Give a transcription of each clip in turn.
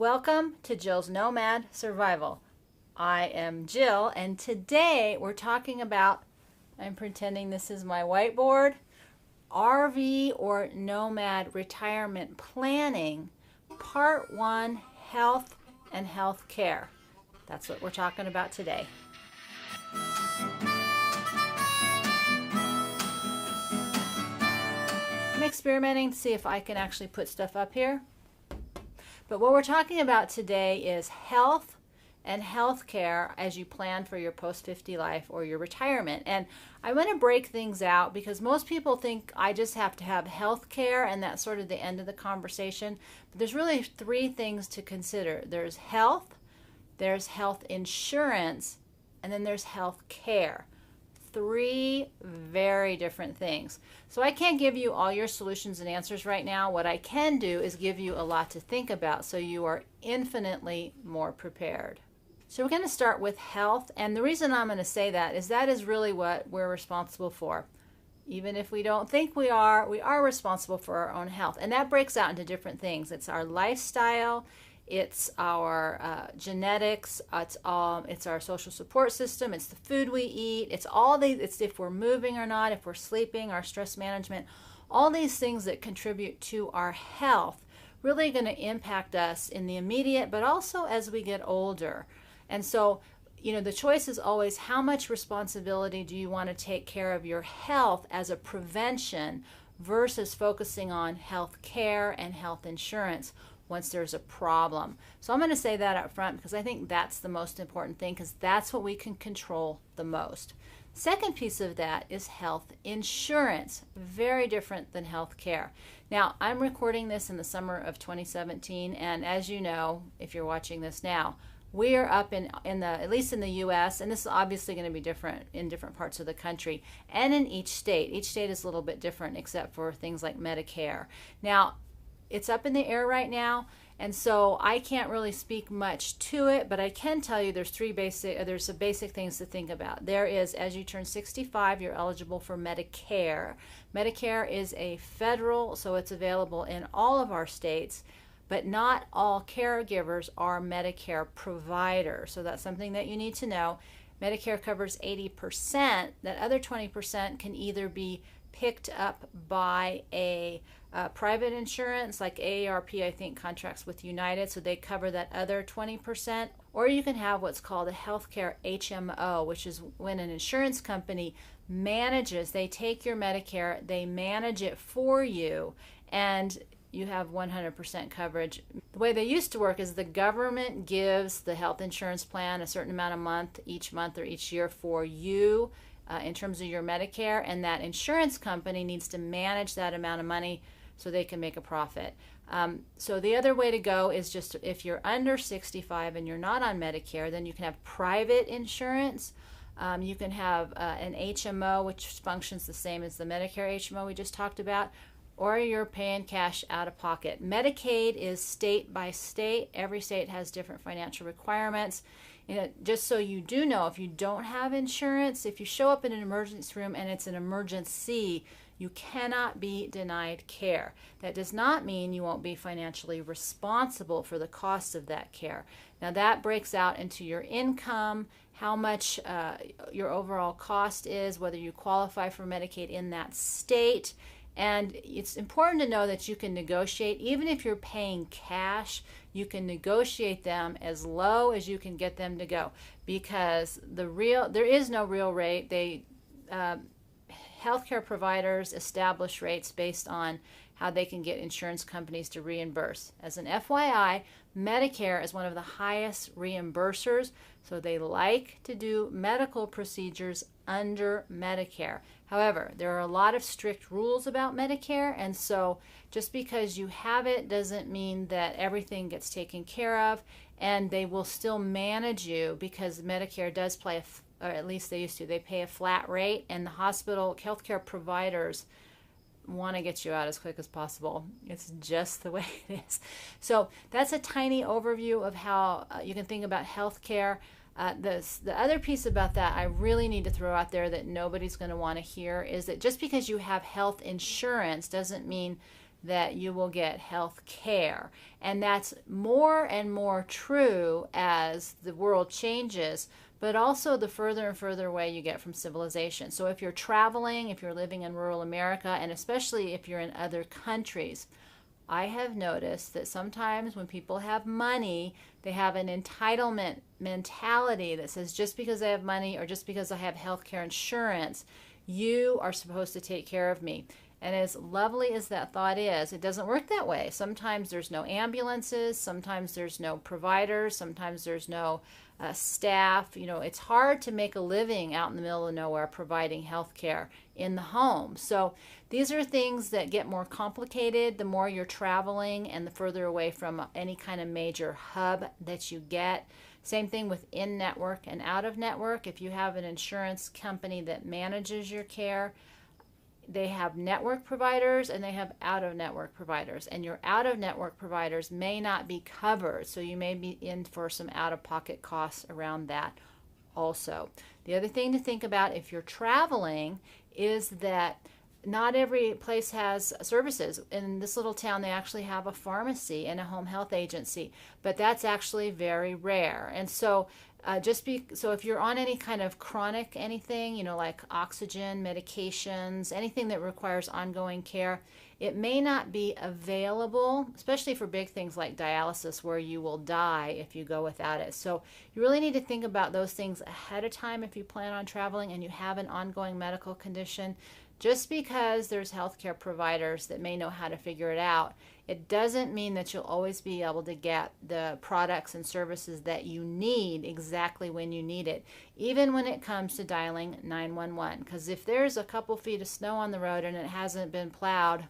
Welcome to Jill's Nomad Survival. I am Jill, and today we're talking about, I'm pretending this is my whiteboard, RV or Nomad Retirement Planning, Part 1, Health and Health Care. That's what we're talking about today. I'm experimenting to see if I can actually put stuff up here. But what we're talking about today is health and health care as you plan for your post-50 life or your retirement. And I want to break things out because most people think I just have to have health care and that's sort of the end of the conversation. But there's really three things to consider. There's health insurance, and then there's health care. Three very different things. So I can't give you all your solutions and answers right now. What I can do is give you a lot to think about so you are infinitely more prepared. So we're going to start with health, and the reason I'm going to say that is really what we're responsible for. Even if we don't think we are responsible for our own health. And that breaks out into different things. It's our lifestyle, it's our genetics, it's our social support system, it's the food we eat, it's if we're moving or not, if we're sleeping, our stress management, all these things that contribute to our health really going to impact us in the immediate, but also as we get older. And so, the choice is always how much responsibility do you want to take care of your health as a prevention versus focusing on health care and health insurance once there's a problem. So I'm going to say that up front because I think that's the most important thing because that's what we can control the most. Second piece of that is health insurance, very different than health care. Now, I'm recording this in the summer of 2017, and as you know, if you're watching this now, we are up in the, at least in the U.S., and this is obviously going to be different in different parts of the country, and in each state. Each state is a little bit different except for things like Medicare. Now, it's up in the air right now, and so I can't really speak much to it, but I can tell you there's some basic things to think about. There is, as you turn 65, you're eligible for Medicare. Medicare is a federal, so it's available in all of our states, but not all caregivers are Medicare providers. So that's something that you need to know. Medicare covers 80%. That other 20% can either be picked up by a private insurance like AARP, I think, contracts with United, so they cover that other 20%. Or you can have what's called a healthcare HMO, which is when an insurance company manages, they take your Medicare, they manage it for you, and you have 100% coverage. The way they used to work is the government gives the health insurance plan a certain amount each month or each year for you in terms of your Medicare, and that insurance company needs to manage that amount of money so they can make a profit. So the other way to go is just if you're under 65 and you're not on Medicare, then you can have private insurance. You can have an HMO, which functions the same as the Medicare HMO we just talked about, or you're paying cash out of pocket. Medicaid is state by state. Every state has different financial requirements. Just so you do know, if you don't have insurance, if you show up in an emergency room and it's an emergency, you cannot be denied care. That does not mean you won't be financially responsible for the cost of that care. Now that breaks out into your income, how much your overall cost is, whether you qualify for Medicaid in that state. And it's important to know that you can negotiate, even if you're paying cash, you can negotiate them as low as you can get them to go, because there is no real rate. Healthcare providers establish rates based on how they can get insurance companies to reimburse. As an FYI, Medicare is one of the highest reimbursers, so they like to do medical procedures under Medicare. However, there are a lot of strict rules about Medicare, and so just because you have it doesn't mean that everything gets taken care of, and they will still manage you because Medicare does play, or at least they used to, they pay a flat rate, and the healthcare providers want to get you out as quick as possible. It's just the way it is. So that's a tiny overview of how you can think about healthcare. The other piece about that I really need to throw out there that nobody's going to want to hear is that just because you have health insurance doesn't mean that you will get health care. And that's more and more true as the world changes, but also the further and further away you get from civilization. So if you're traveling, if you're living in rural America, and especially if you're in other countries, I have noticed that sometimes when people have money, they have an entitlement mentality that says just because I have money or just because I have health care insurance, you are supposed to take care of me. And as lovely as that thought is, it doesn't work that way. Sometimes there's no ambulances, sometimes there's no providers, sometimes there's no staff. You know, it's hard to make a living out in the middle of nowhere providing health care in the home. So these are things that get more complicated the more you're traveling and the further away from any kind of major hub that you get. Same thing with in-network and out-of-network. If you have an insurance company that manages your care, they have network providers and they have out-of-network providers, and your out-of-network providers may not be covered, so you may be in for some out-of-pocket costs around that also. The other thing to think about if you're traveling is that not every place has services. In this little town, they actually have a pharmacy and a home health agency, but that's actually very rare. And so so if you're on any kind of chronic anything, you know, like oxygen, medications, anything that requires ongoing care, it may not be available, especially for big things like dialysis where you will die if you go without it. So you really need to think about those things ahead of time if you plan on traveling and you have an ongoing medical condition. Just because there's healthcare providers that may know how to figure it out, it doesn't mean that you'll always be able to get the products and services that you need exactly when you need it, even when it comes to dialing 911. Because if there's a couple feet of snow on the road and it hasn't been plowed,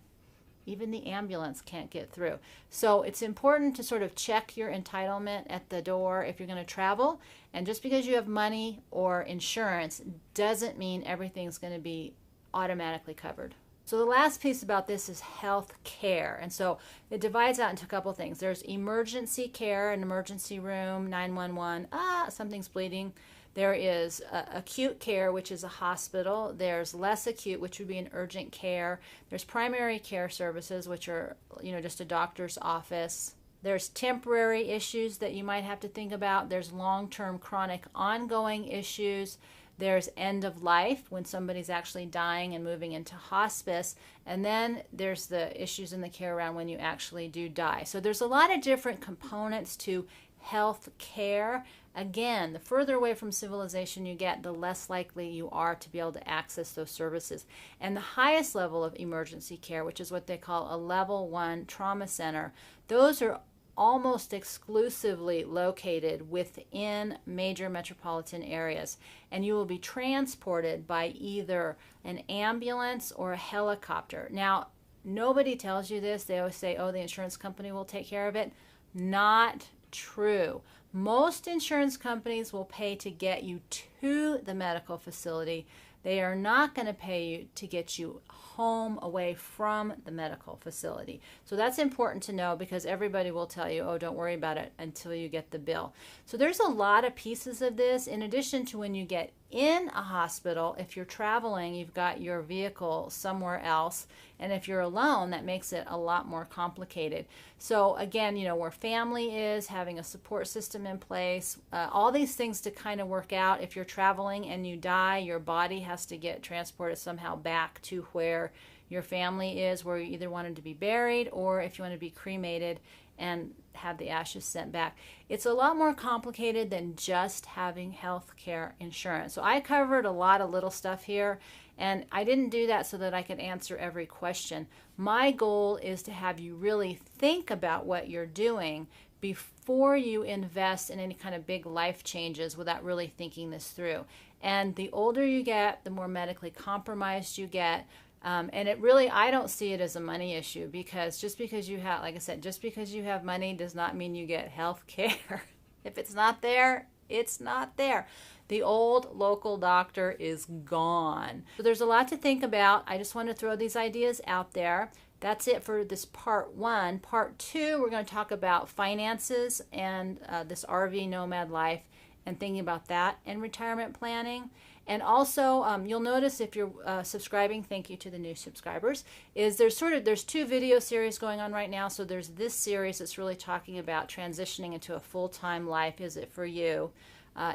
even the ambulance can't get through. So it's important to sort of check your entitlement at the door if you're going to travel. And just because you have money or insurance doesn't mean everything's going to be automatically covered. So the last piece about this is health care. And so it divides out into a couple things. There's emergency care, an emergency room, 911, something's bleeding. There is acute care, which is a hospital. There's less acute, which would be an urgent care. There's primary care services, which are, you know, just a doctor's office. There's temporary issues that you might have to think about. There's long-term chronic ongoing issues. There's end of life when somebody's actually dying and moving into hospice. And then there's the issues in the care around when you actually do die. So there's a lot of different components to health care. Again, the further away from civilization you get, the less likely you are to be able to access those services. And the highest level of emergency care, which is what they call a level 1 trauma center, those are almost exclusively located within major metropolitan areas, and you will be transported by either an ambulance or a helicopter. Now, nobody tells you this. They always say, oh, the insurance company will take care of it. Not true. Most insurance companies will pay to get you to the medical facility. They are not going to pay you to get you home away from the medical facility. So that's important to know, because everybody will tell you, oh, don't worry about it until you get the bill. So there's a lot of pieces of this. In addition to when you get in a hospital, if you're traveling, you've got your vehicle somewhere else. And if you're alone, that makes it a lot more complicated. So again, you know, where family is, having a support system in place, all these things to kind of work out. If you're traveling and you die, your body has to get transported somehow back to where your family is, where you either wanted to be buried or if you want to be cremated and have the ashes sent back. It's a lot more complicated than just having health care insurance. So I covered a lot of little stuff here, and I didn't do that so that I could answer every question. My goal is to have you really think about what you're doing before you invest in any kind of big life changes without really thinking this through. And the older you get, the more medically compromised you get. And it really, I don't see it as a money issue, because just because you have, like I said, just because you have money does not mean you get health care. If it's not there, it's not there. The old local doctor is gone. So there's a lot to think about. I just want to throw these ideas out there. That's it for this part 1. Part 2, we're going to talk about finances and this RV nomad life and thinking about that and retirement planning. And also, you'll notice if you're subscribing, thank you to the new subscribers, is there's two video series going on right now. So there's this series that's really talking about transitioning into a full-time life. Is it for you?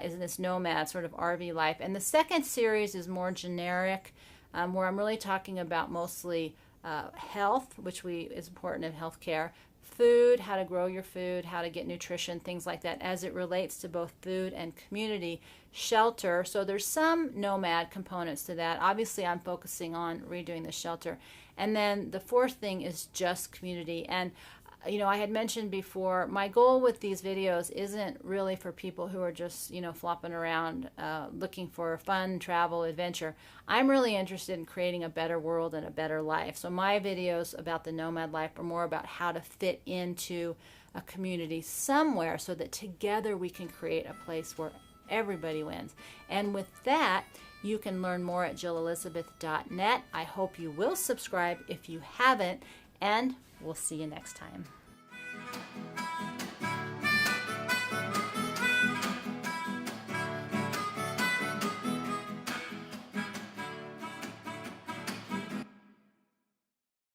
Is this nomad sort of RV life? And the second series is more generic, where I'm really talking about mostly health, which is important in healthcare, food, how to grow your food, how to get nutrition, things like that, as it relates to both food and community, shelter. So there's some nomad components to that. Obviously, I'm focusing on redoing the shelter. And then the fourth thing is just community. And I had mentioned before, my goal with these videos isn't really for people who are just, flopping around looking for fun, travel, adventure. I'm really interested in creating a better world and a better life. So my videos about the nomad life are more about how to fit into a community somewhere so that together we can create a place where everybody wins. And with that, you can learn more at jillelizabeth.net. I hope you will subscribe if you haven't, and we'll see you next time.